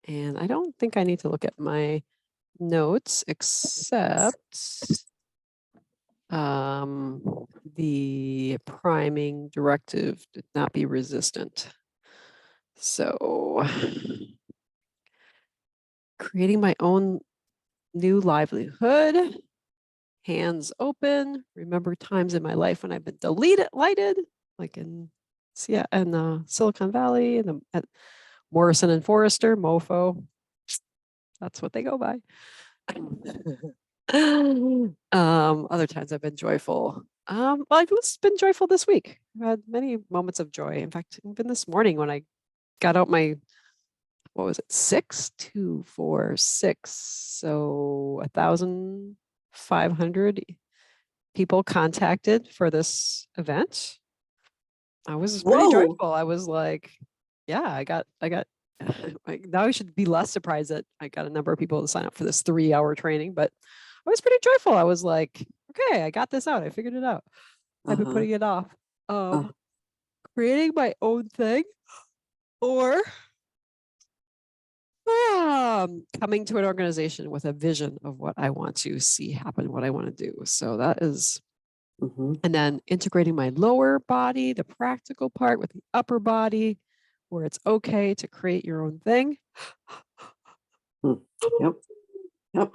And I don't think I need to look at my notes except the priming directive did not be resistant. So creating my own new livelihood, hands open. Remember times in my life when I've been lighted, like in Silicon Valley and at Morrison and Forrester, MoFo. That's what they go by. Other times I've been joyful. Well, I've been joyful this week. I've had many moments of joy. In fact, even this morning when I got out my, what was it, 6, 2, 4, 6. So 1,500 people contacted for this event. I was pretty Whoa. joyful. I was like, yeah, I got like, now I should be less surprised that I got a number of people to sign up for this 3-hour training, but I was pretty joyful. I was like, okay, I got this out. I figured it out. I've been putting it off. Creating my own thing or coming to an organization with a vision of what I want to see happen, what I want to do. So that is, and then integrating my lower body, the practical part with the upper body, where it's okay to create your own thing. Yep. Yep.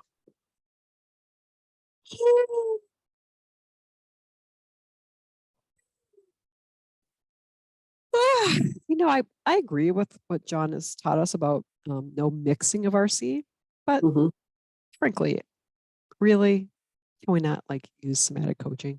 You know, I agree with what John has taught us about no mixing of RC, but frankly, really, can we not like use somatic coaching?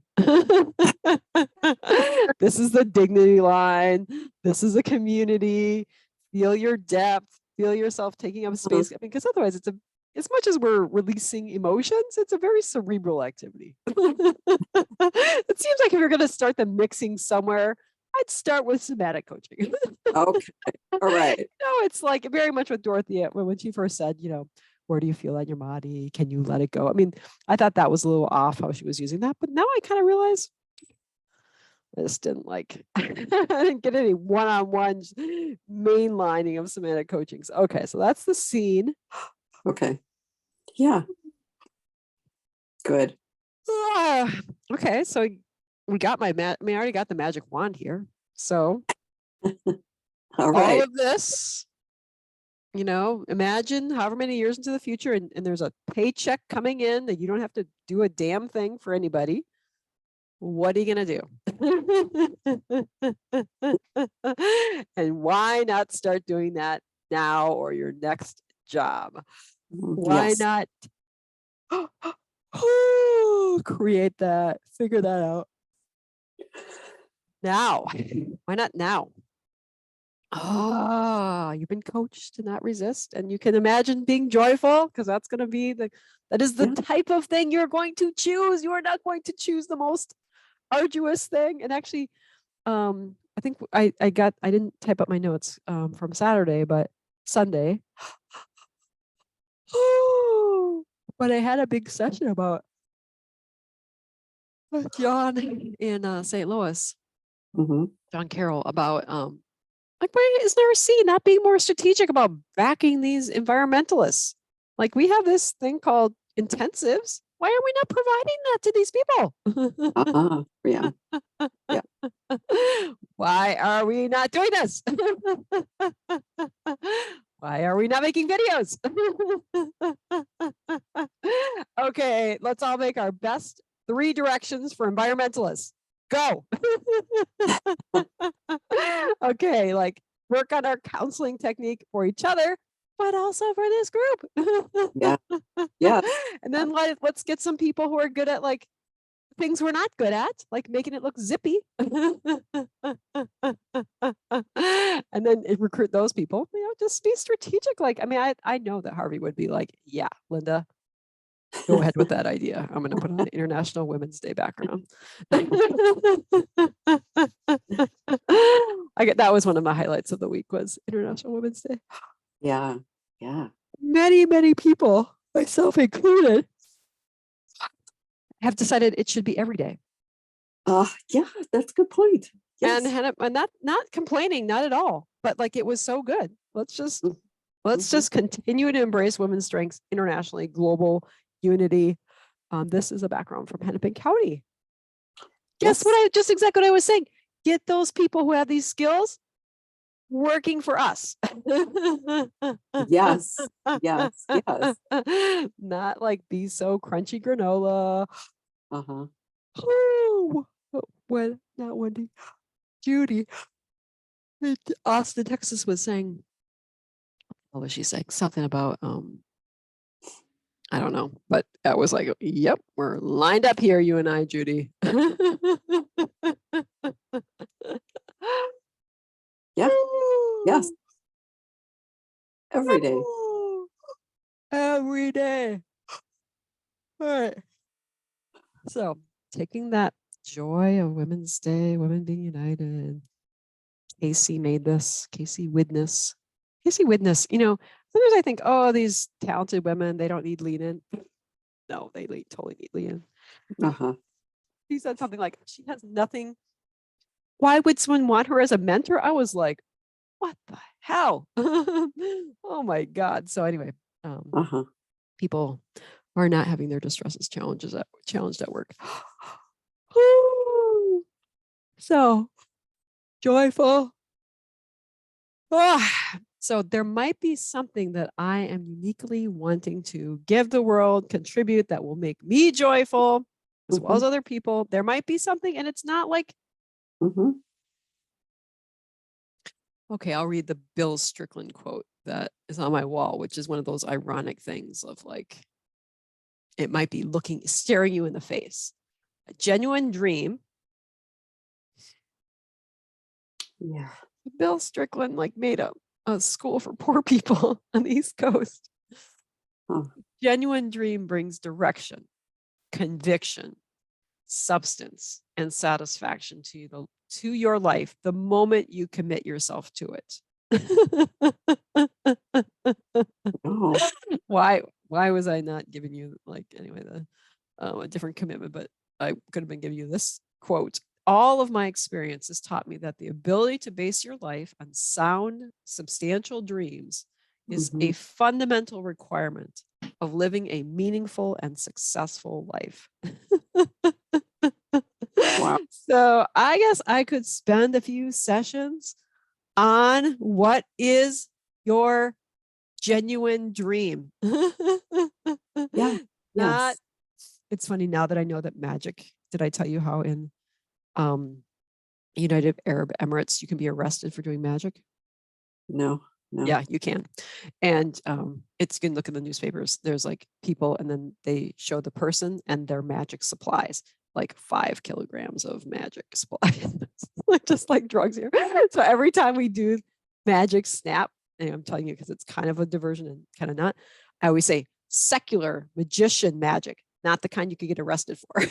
This is the dignity line. This is a community. Feel your depth. Feel yourself taking up space. I mean, because otherwise, it's as much as we're releasing emotions, it's a very cerebral activity. It seems like if you're going to start the mixing somewhere, I'd start with somatic coaching. Okay. All right. No, it's like very much with Dorothea when she first said, where do you feel in your body? Can you let it go? I mean, I thought that was a little off how she was using that, but now I kind of realize I just didn't like, I didn't get any one-on-one mainlining of somatic coaching. So, okay, so that's the scene. Okay. Yeah. Good. Okay, so we got I already got the magic wand here. So All right. all of this, imagine however many years into the future and there's a paycheck coming in that you don't have to do a damn thing for anybody. What are you going to do? And why not start doing that now or your next job? Why not create that, figure that out now? Why not now? You've been coached to not resist, and you can imagine being joyful because that's going to be that is the type of thing you're going to choose. You are not going to choose the most arduous thing. And actually, I think I didn't type up my notes from Saturday, but Sunday. But I had a big session about John in St. Louis, John Carroll, about like, why isn't RC not being more strategic about backing these environmentalists? Like, we have this thing called intensives. Why are we not providing that to these people? Yeah. Why are we not doing this? Why are we not making videos? Okay, let's all make our best 3 directions for environmentalists. Go. Okay, like work on our counseling technique for each other, but also for this group. Yeah. And then let's get some people who are good at like things we're not good at, like making it look zippy. And then recruit those people, just be strategic. Like, I mean, I know that Harvey would be like, yeah, Linda, go ahead with that idea. I'm going to put on the International Women's Day background. That was one of my highlights of the week was International Women's Day. Yeah. Yeah. Many, many people, myself included, have decided it should be every day. Yeah, that's a good point. Yes. And not complaining, not at all, but like it was so good. Let's just Let's Mhm. just continue to embrace women's strengths internationally, global unity. This is a background from Hennepin County. Guess what? Yes. Just exactly what I was saying. Get those people who have these skills working for us. Yes. Yes. Yes. Not like be so crunchy granola. Uh-huh. When not Wendy, Judy in Austin, Texas was saying, what was she saying? Something about I don't know, but I was like, yep, we're lined up here, you and I, Judy. Yeah. Yes. Every day. Every day. All right. So taking that joy of Women's Day, women being united. Casey made this, Casey Widness. Casey Widness, sometimes I think, oh, these talented women, they don't need lead in. No, they totally need lead in. Uh-huh. He said something like, she has nothing. Why would someone want her as a mentor? I was like, what the hell? Oh my God. So anyway, Uh-huh. people are not having their distresses challenged at work. So joyful. So there might be something that I am uniquely wanting to give the world, contribute that will make me joyful, as well as Mhm. other people. There might be something, and it's not like, Mhm. okay, I'll read the Bill Strickland quote that is on my wall, which is one of those ironic things of like, it might be staring you in the face. A genuine dream. Yeah. Bill Strickland like made a school for poor people on the East Coast. Huh. Genuine dream brings direction, conviction, substance, and satisfaction to your life the moment you commit yourself to it. Oh. Why was I not giving you like anyway a different commitment? But I could have been giving you this quote. All of my experience has taught me that the ability to base your life on sound, substantial dreams is a Mhm. fundamental requirement of living a meaningful and successful life. Wow. So I guess I could spend a few sessions on what is your genuine dream. Yeah. Not, Yes. it's funny now that I know that magic. Did I tell you how in United Arab Emirates you can be arrested for doing magic? No. No. Yeah, you can. And it's you can look in the newspapers. There's like people, and then they show the person and their magic supplies, like 5 kilograms of magic supplies, just like drugs here. So every time we do magic snap, and I'm telling you because it's kind of a diversion and kind of not, I always say secular magician magic, not the kind you could get arrested for,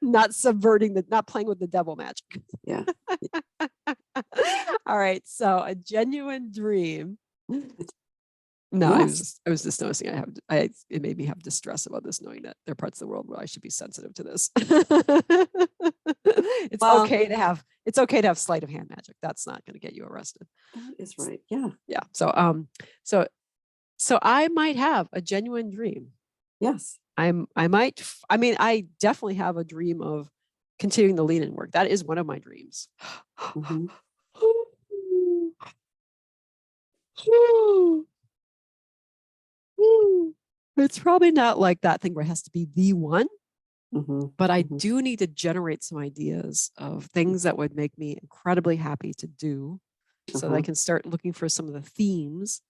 not subverting not playing with the devil magic. Yeah. All right. So a genuine dream. No, Yes. I was just noticing it made me have distress about this, knowing that there are parts of the world where I should be sensitive to this. Well, It's okay to have sleight of hand magic. That's not going to get you arrested. that is right. Yeah. Yeah. So I might have a genuine dream. Yes. I mean, I definitely have a dream of continuing the lean-in work. That is one of my dreams. Mhm. It's probably not like that thing where it has to be the one, Mhm. but I Mhm. do need to generate some ideas of things that would make me incredibly happy to do so that I Uh-huh. can start looking for some of the themes,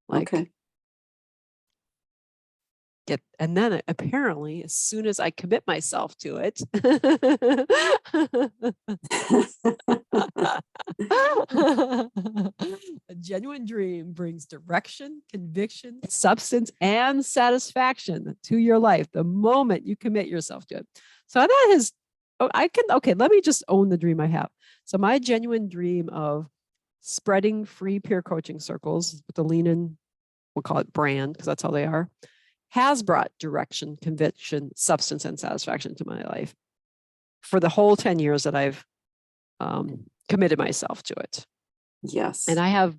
like Okay. and then apparently as soon as I commit myself to it, a genuine dream brings direction, conviction, substance, and satisfaction to your life the moment you commit yourself to it. So that is, okay, let me just own the dream I have. So my genuine dream of spreading free peer coaching circles with the Lean In, we'll call it brand, because that's how they are, has brought direction, conviction, substance, and satisfaction to my life for the whole 10 years that I've committed myself to it. Yes. And I have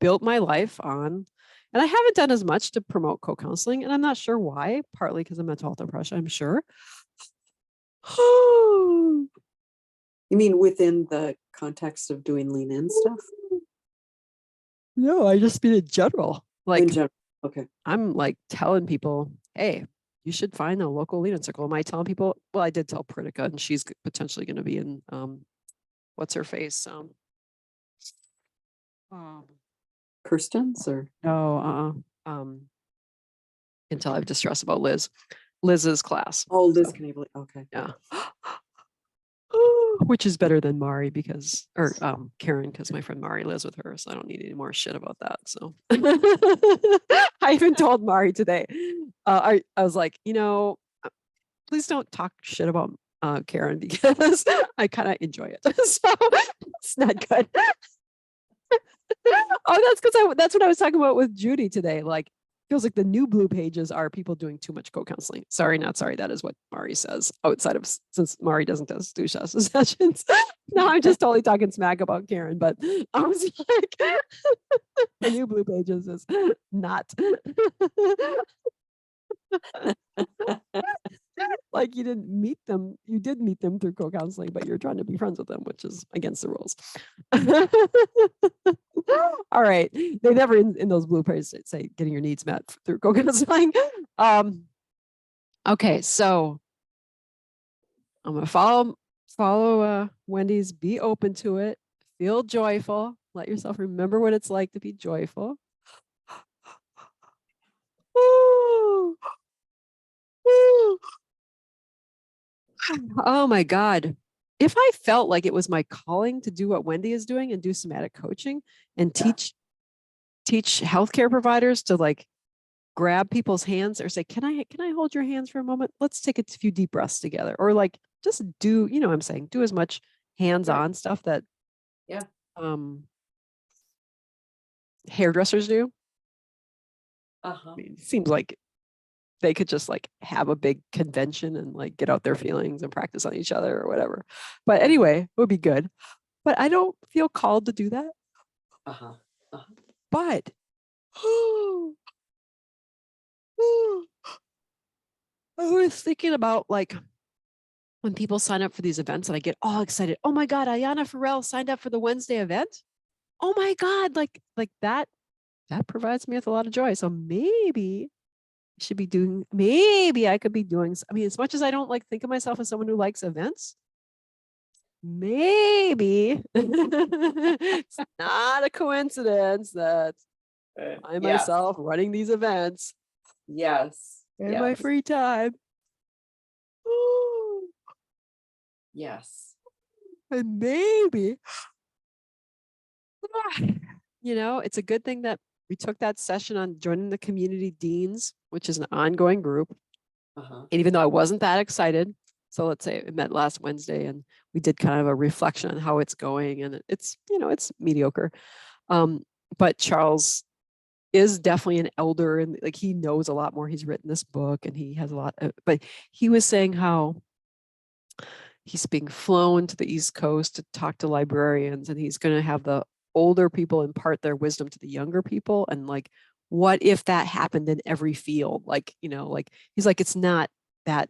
built my life on, and I haven't done as much to promote co-counseling, and I'm not sure why, partly because of mental health depression, I'm sure. You mean within the context of doing lean in stuff? No, I just mean in general. Like, In general, okay. I'm like telling people, hey, you should find a local lead-in circle. Am I telling people? Well, I did tell Pritika, and she's potentially going to be in what's her face? Kirsten's or No, until I've distressed about Liz's class. Liz So, Knable. Okay. yeah. Which is better than Mari because, or Karen, because my friend Mari lives with her, so I don't need any more shit about that. So I even told Mari today. I was like, please don't talk shit about Karen because I kind of enjoy it. So it's not good. Oh, that's what I was talking about with Judy today. Like, feels like the new blue pages are people doing too much co-counseling. Sorry, not sorry. That is what Mari says outside of, since Mari doesn't do sessions. No, I'm just totally talking smack about Karen, but I was like, the new blue pages is not. Like you didn't meet them. You did meet them through co-counseling, but you're trying to be friends with them, which is against the rules. All right. They never in those blue pages say getting your needs met through co-counseling. Okay, so I'm gonna follow Wendy's, be open to it, feel joyful, let yourself remember what it's like to be joyful. Oh my God. If I felt like it was my calling to do what Wendy is doing and do somatic coaching and teach healthcare providers to like grab people's hands or say, can I hold your hands for a moment? Let's take a few deep breaths together. Or like just do, what I'm saying, do as much hands-on stuff that hairdressers do. I mean, it seems like they could just like have a big convention and like get out their feelings and practice on each other or whatever. But anyway, it would be good. But I don't feel called to do that. But I was thinking about like when people sign up for these events and I get all excited. Oh my God, Ayana Farrell signed up for the Wednesday event. Oh my God, like that provides me with a lot of joy. So maybe maybe I could be doing, I mean, as much as I don't like think of myself as someone who likes events, maybe it's not a coincidence that I myself running these events. Yes. In my free time. Yes. And maybe, it's a good thing that we took that session on joining the community deans, which is an ongoing group. And even though I wasn't that excited, so let's say it met last Wednesday and we did kind of a reflection on how it's going, and it's, it's mediocre. But Charles is definitely an elder and like he knows a lot more. He's written this book and he has a lot but he was saying how he's being flown to the East Coast to talk to librarians, and he's going to have the older people impart their wisdom to the younger people. And like, what if that happened in every field? Like, like he's like, it's not that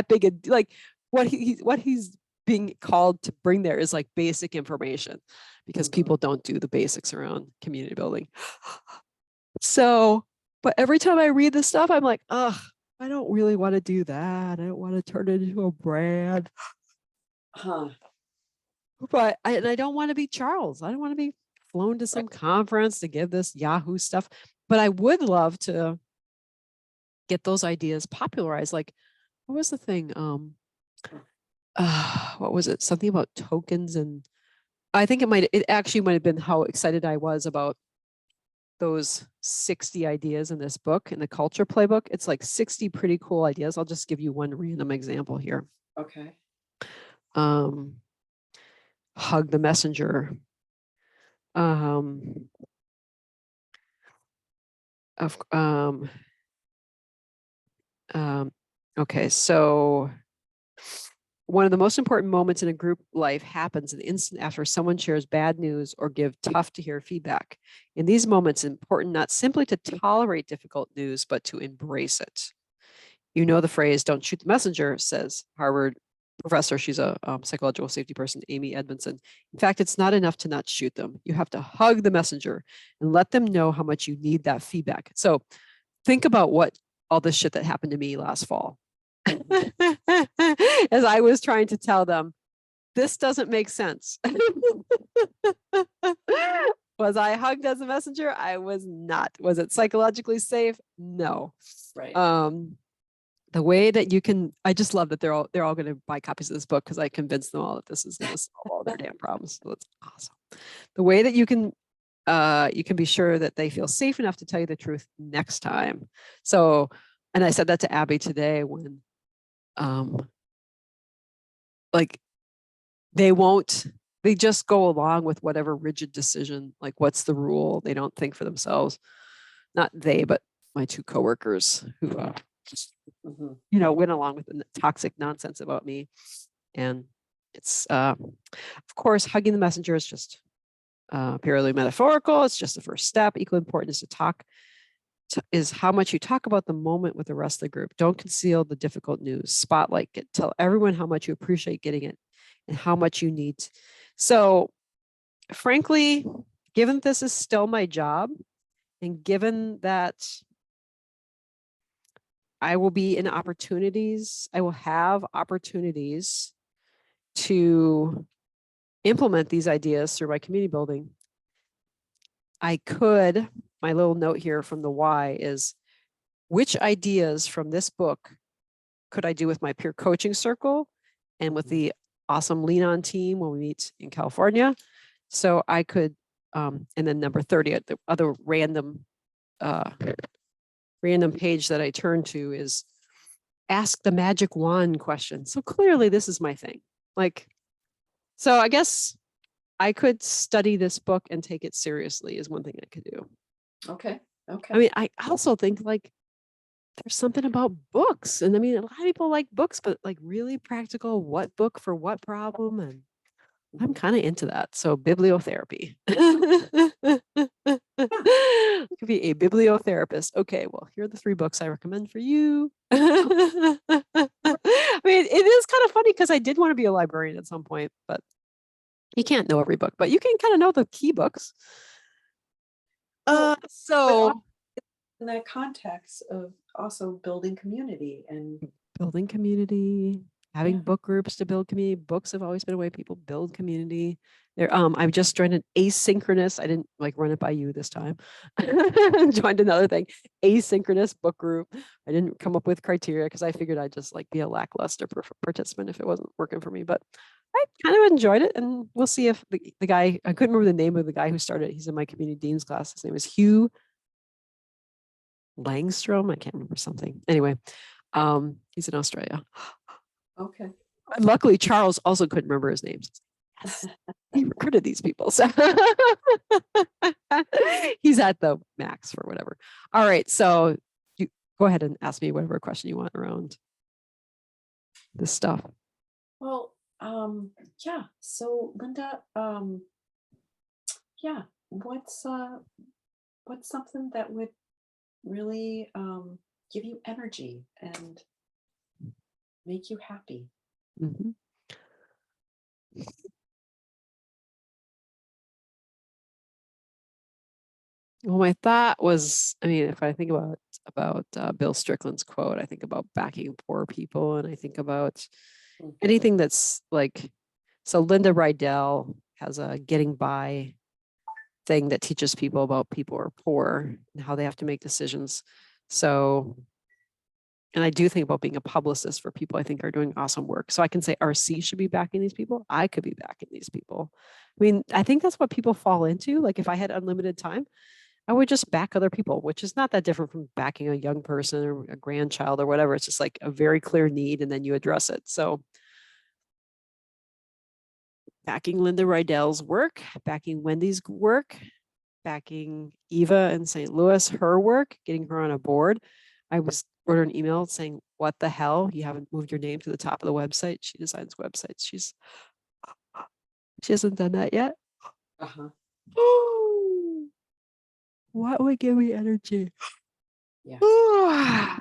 big a, like what he's being called to bring there is like basic information, because people don't do the basics around community building. So, but every time I read this stuff, I'm like, ugh, I don't really want to do that. I don't want to turn it into a brand. But I don't want to be Charles. I don't want to be flown to some conference to give this Yahoo stuff. But I would love to get those ideas popularized. Like, what was the thing? What was it? Something about tokens, and I think it actually might have been how excited I was about those 60 ideas in this book, in the culture playbook. It's like 60 pretty cool ideas. I'll just give you one random example here. Okay. Hug the messenger. Okay, so one of the most important moments in a group life happens in the instant after someone shares bad news or give tough to hear feedback. In these moments, it's important not simply to tolerate difficult news, but to embrace it. You know the phrase, don't shoot the messenger, says Harvard professor. She's a psychological safety person, Amy Edmondson. In fact, it's not enough to not shoot them. You have to hug the messenger and let them know how much you need that feedback. So think about what all this shit that happened to me last fall. As I was trying to tell them, this doesn't make sense. Was I hugged as a messenger? I was not. Was it psychologically safe? No. Right. The way that you can, I just love that they're all going to buy copies of this book because I convinced them all that this is going to solve all their damn problems. So that's awesome. The way that you can be sure that they feel safe enough to tell you the truth next time. So, and I said that to Abby today when, like, they just go along with whatever rigid decision, like what's the rule? They don't think for themselves. Not they, but my two coworkers who, went along with the toxic nonsense about me. And it's, of course, hugging the messenger is just purely metaphorical. It's just the first step. Equally important is to talk is how much you talk about the moment with the rest of the group. Don't conceal the difficult news. Spotlight it. Tell everyone how much you appreciate getting it and how much you need. So, frankly, given this is still my job, and given that I will be in opportunities, I will have opportunities to implement these ideas through my community building. My little note here from the why is, which ideas from this book could I do with my peer coaching circle and with the awesome Lean On team when we meet in California? So I could, and then number 30, the other random page that I turn to is ask the magic wand question. So clearly this is my thing. Like, so I guess I could study this book and take it seriously is one thing I could do. Okay. Okay. I mean, I also think like there's something about books. And I mean, a lot of people like books, but like really practical, what book for what problem? And I'm kind of into that. So bibliotherapy. Could be a bibliotherapist. Okay, well, here are the 3 books I recommend for you. I mean, it is kind of funny because I did want to be a librarian at some point, but you can't know every book, but you can kind of know the key books. So in that context of also building community and having book groups to build community. Books have always been a way people build community. There, I've just joined an asynchronous. I didn't like run it by you this time. Joined another thing, asynchronous book group. I didn't come up with criteria because I figured I'd just like be a lackluster participant if it wasn't working for me. But I kind of enjoyed it, and we'll see if the guy. I couldn't remember the name of the guy who started it. He's in my community dean's class. His name is Hugh Langstrom. I can't remember something. Anyway, he's in Australia. okay. Luckily, Charles also couldn't remember his name. Yes, he recruited these people. So he's at the max for whatever. All right. So you go ahead and ask me whatever question you want around this stuff. Well, yeah. So Linda, yeah, what's something that would really give you energy and make you happy? Mm-hmm. Well, my thought was, I mean, if I think about Bill Strickland's quote, I think about backing poor people, and I think about anything that's like, so Linda Rydell has a Getting By thing that teaches people about people who are poor and how they have to make decisions. So, and I do think about being a publicist for people I think are doing awesome work. So I can say RC should be backing these people. I could be backing these people. I mean, I think that's what people fall into. Like if I had unlimited time, I would just back other people, which is not that different from backing a young person or a grandchild or whatever. It's just like a very clear need and then you address it. So backing Linda Rydell's work, backing Wendy's work, backing Eva in St. Louis, her work, getting her on a board. I was wrote her an email saying, what the hell? You haven't moved your name to the top of the website. She designs websites. She hasn't done that yet. Uh-huh. What would give me energy? Yeah. I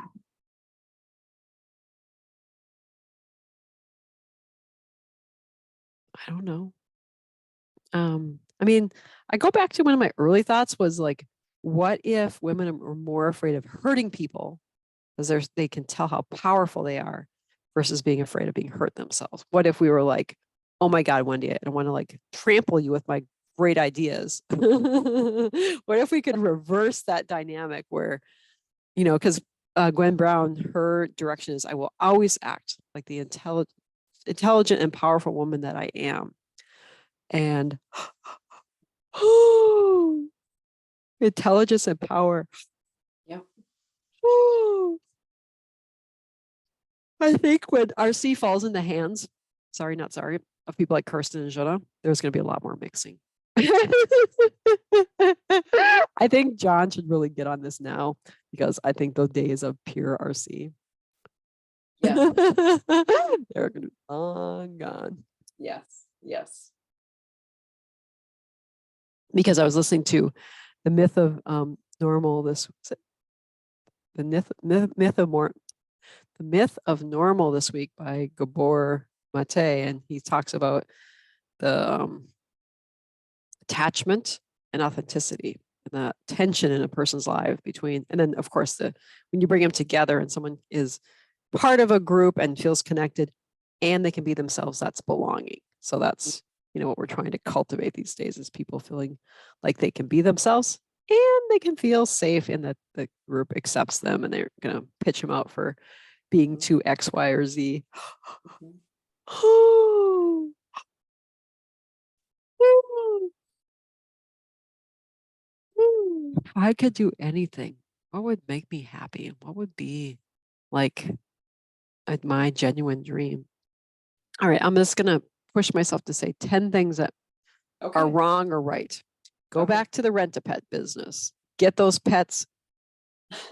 don't know. I mean, I go back to one of my early thoughts was like, what if women are more afraid of hurting people because they can tell how powerful they are versus being afraid of being hurt themselves? What if we were like, oh my God, Wendy, I don't want to like trample you with my great ideas. What if we could reverse that dynamic where, you know, because Gwen Brown, her direction is, I will always act like the intelligent and powerful woman that I am. And intelligence and power. Yep. I think when RC falls in the hands, of people like Kirsten and Jonah, there's going to be a lot more mixing. I think John should really get on this now because I think the days of pure RC, Yeah. they're going to be long gone. Yes. Yes. Because I was listening to the myth of normal. The myth of normal this week by Gabor Mate, and he talks about the attachment and authenticity and the tension in a person's life between, and then of course when you bring them together and someone is part of a group and feels connected and they can be themselves, that's belonging. So that's, you know, what we're trying to cultivate these days is people feeling like they can be themselves and they can feel safe in that the group accepts them and they're going to pitch them out for being too X, Y, or Z. If I could do anything, what would make me happy? What would be like my genuine dream? All right, I'm just going to push myself to say 10 things that are wrong or right. Go back to the rent-a-pet business. Get those pets,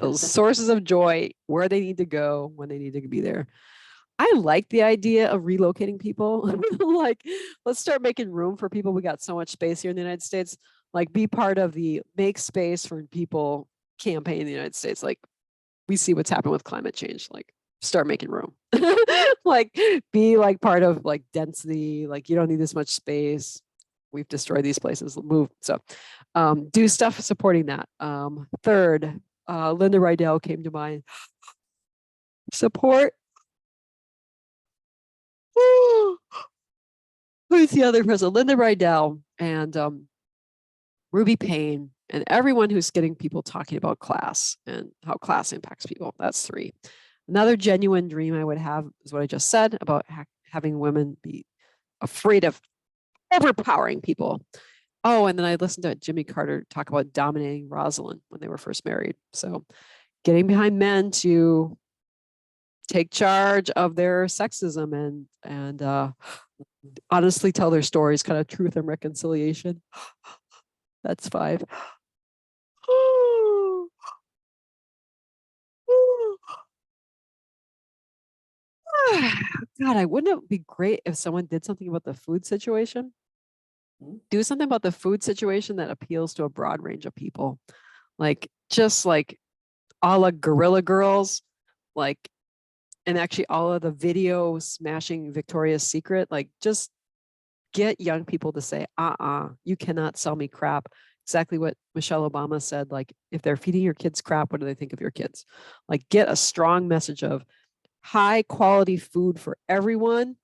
those sources of joy, where they need to go, when they need to be there. I like the idea of relocating people. Like, let's start making room for people. We got so much space here in the United States. Like, be part of the Make Space for People campaign in the United States. Like, we see what's happened with climate change. Like, start making room. Like, be like part of like density. Like, you don't need this much space. We've destroyed these places. Move. So, do stuff supporting that. Third, Linda Rydell came to mind. Support. Who's the other person? Linda Rydell and Ruby Payne and everyone who's getting people talking about class and how class impacts people. That's 3. Another genuine dream I would have is what I just said about having women be afraid of overpowering people. Oh, and then I listened to Jimmy Carter talk about dominating Rosalind when they were first married. So getting behind men to take charge of their sexism and honestly tell their stories, kind of truth and reconciliation. That's 5. God, wouldn't it be great if someone did something about the food situation? Do something about the food situation that appeals to a broad range of people. Like, just like a la Guerrilla Girls, like, and actually all of the video smashing Victoria's Secret, like, just get young people to say, you cannot sell me crap. Exactly what Michelle Obama said. Like, if they're feeding your kids crap, what do they think of your kids? Like, get a strong message of high quality food for everyone.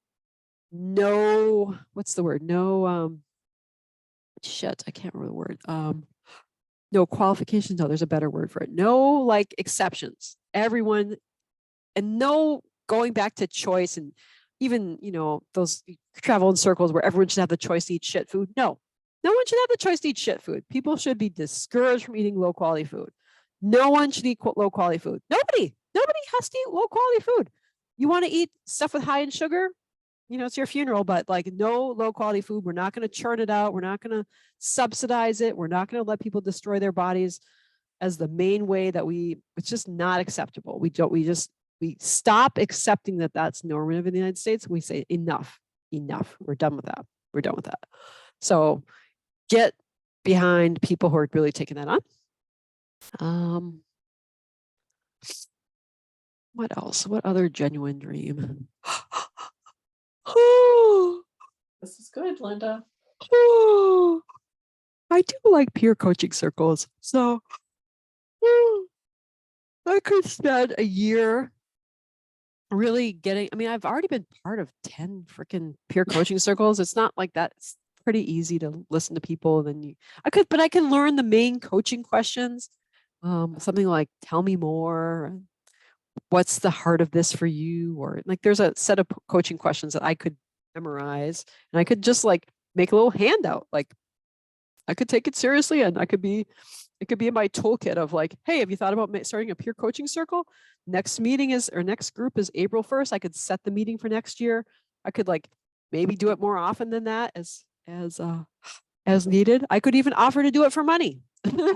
No, what's the word? No, I can't remember the word. No qualifications. No, there's a better word for it. No, like, exceptions. Everyone, and no going back to choice and even, you know, those travel in circles where everyone should have the choice to eat shit food. No one should have the choice to eat shit food. People should be discouraged from eating low quality food. No one should eat low quality food. Nobody has to eat low quality food. You want to eat stuff with high in sugar? You know, it's your funeral, but like, no low quality food. We're not going to churn it out. We're not going to subsidize it. We're not going to let people destroy their bodies. as the main way that it's just not acceptable. We stop accepting that that's normative in the United States. We say enough. We're done with that. We're done with that. So get behind people who are really taking that on. What else? What other genuine dream? This is good, Linda. I do like peer coaching circles. So I could spend a year really getting, I mean, I've already been part of 10 freaking peer coaching circles. It's not like that. It's pretty easy to listen to people. Then but I can learn the main coaching questions. Something like, tell me more. What's the heart of this for you? Or like, there's a set of coaching questions that I could memorize, and I could just like make a little handout. Like I could take it seriously, and it could be in my toolkit of like, hey, have you thought about starting a peer coaching circle? Next group is April 1st. I could set the meeting for next year. I could like maybe do it more often than that as needed. I could even offer to do it for money. Yeah.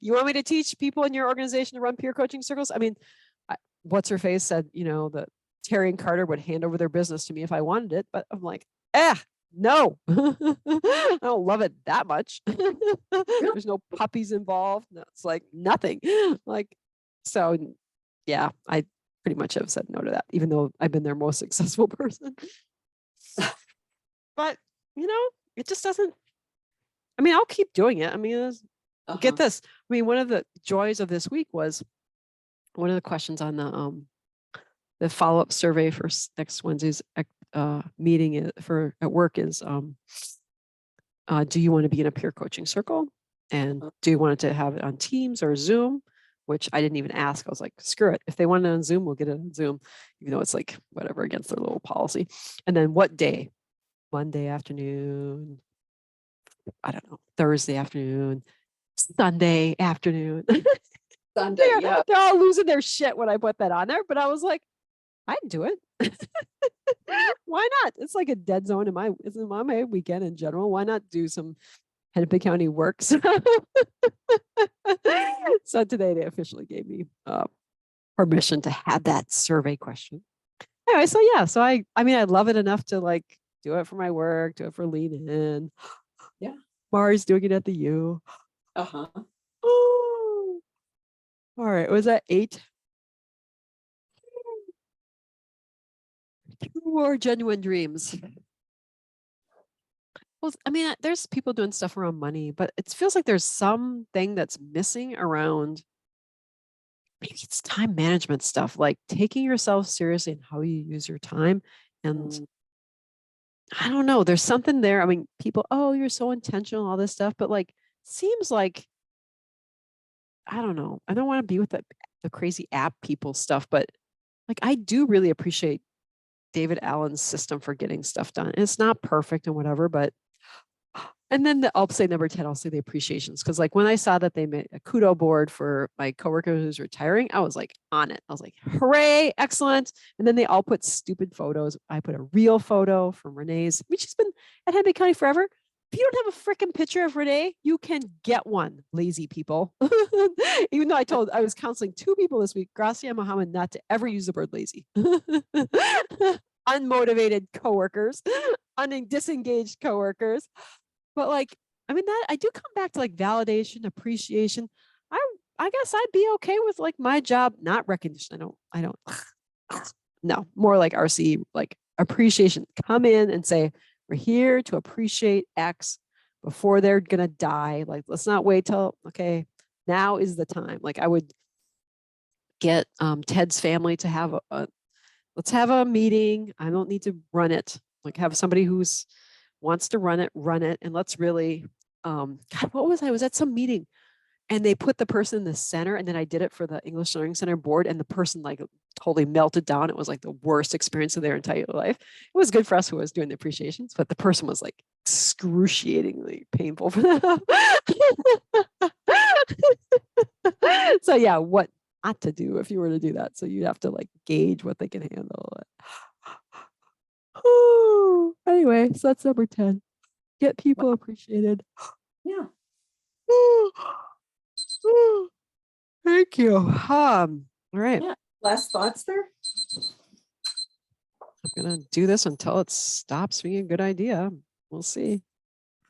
You want me to teach people in your organization to run peer coaching circles? I mean, what's her face said, that Terry and Carter would hand over their business to me if I wanted it, but I'm like, no, I don't love it that much. There's no puppies involved. No, it's like nothing. Like, so yeah, I pretty much have said no to that, even though I've been their most successful person. But it just doesn't. I mean, I'll keep doing it. I mean, get this. I mean, one of the joys of this week was one of the questions on the follow-up survey for next Wednesday's meeting at work is, do you want to be in a peer coaching circle? And do you want it to have it on Teams or Zoom? Which I didn't even ask. I was like, screw it. If they want it on Zoom, we'll get it on Zoom, even though it's like whatever against their little policy. And then what day? Monday afternoon. I don't know. Thursday afternoon. Sunday afternoon. Sunday, yeah. They're all losing their shit when I put that on there. But I was like, I'd do it. Why not? It's like a dead zone in my weekend in general. Why not do some Hennepin County works? So today they officially gave me permission to have that survey question. Anyway, so yeah, so I mean, I love it enough to like do it for my work, do it for Lean In. Yeah. Mari's doing it at the U. Oh. All right, was that 8? 2 more genuine dreams. Well, I mean, there's people doing stuff around money, but it feels like there's something that's missing around. Maybe it's time management stuff, like taking yourself seriously and how you use your time. And I don't know, there's something there. I mean, people, oh, you're so intentional, all this stuff, but like, seems like, I don't know. I don't want to be with the crazy app people stuff, but like, I do really appreciate David Allen's system for getting stuff done. And it's not perfect and whatever, but, and then I'll say number 10, I'll say the appreciations. Cause like when I saw that they made a kudo board for my coworker who's retiring, I was like on it. I was like, hooray, excellent. And then they all put stupid photos. I put a real photo from Renee's. I mean, she's been at Hennepin County forever. If you don't have a freaking picture of Renee, you can get one, lazy people. Even though I was counseling 2 people this week, Gracia and Muhammad, not to ever use the word lazy. Unmotivated coworkers, disengaged coworkers. But like, I mean, that I do come back to like validation, appreciation. I guess I'd be okay with like my job, not recognition. I don't, no, more like RC, like appreciation. Come in and say, we're here to appreciate X before they're going to die. Like, let's not wait till, okay, now is the time. Like I would get Ted's family to have let's have a meeting. I don't need to run it. Like have somebody who's wants to run it, and let's really, God, I was at some meeting and they put the person in the center, and then I did it for the English Learning Center board, and the person like totally melted down. It was like the worst experience of their entire life. It was good for us who was doing the appreciations, but the person was like excruciatingly painful for them. So yeah, what not to do if you were to do that. So you'd have to like gauge what they can handle. Anyway, so that's number 10. Get people appreciated. Yeah. Thank you. All right. Yeah. Last thoughts there? I'm gonna do this until it stops being a good idea. We'll see.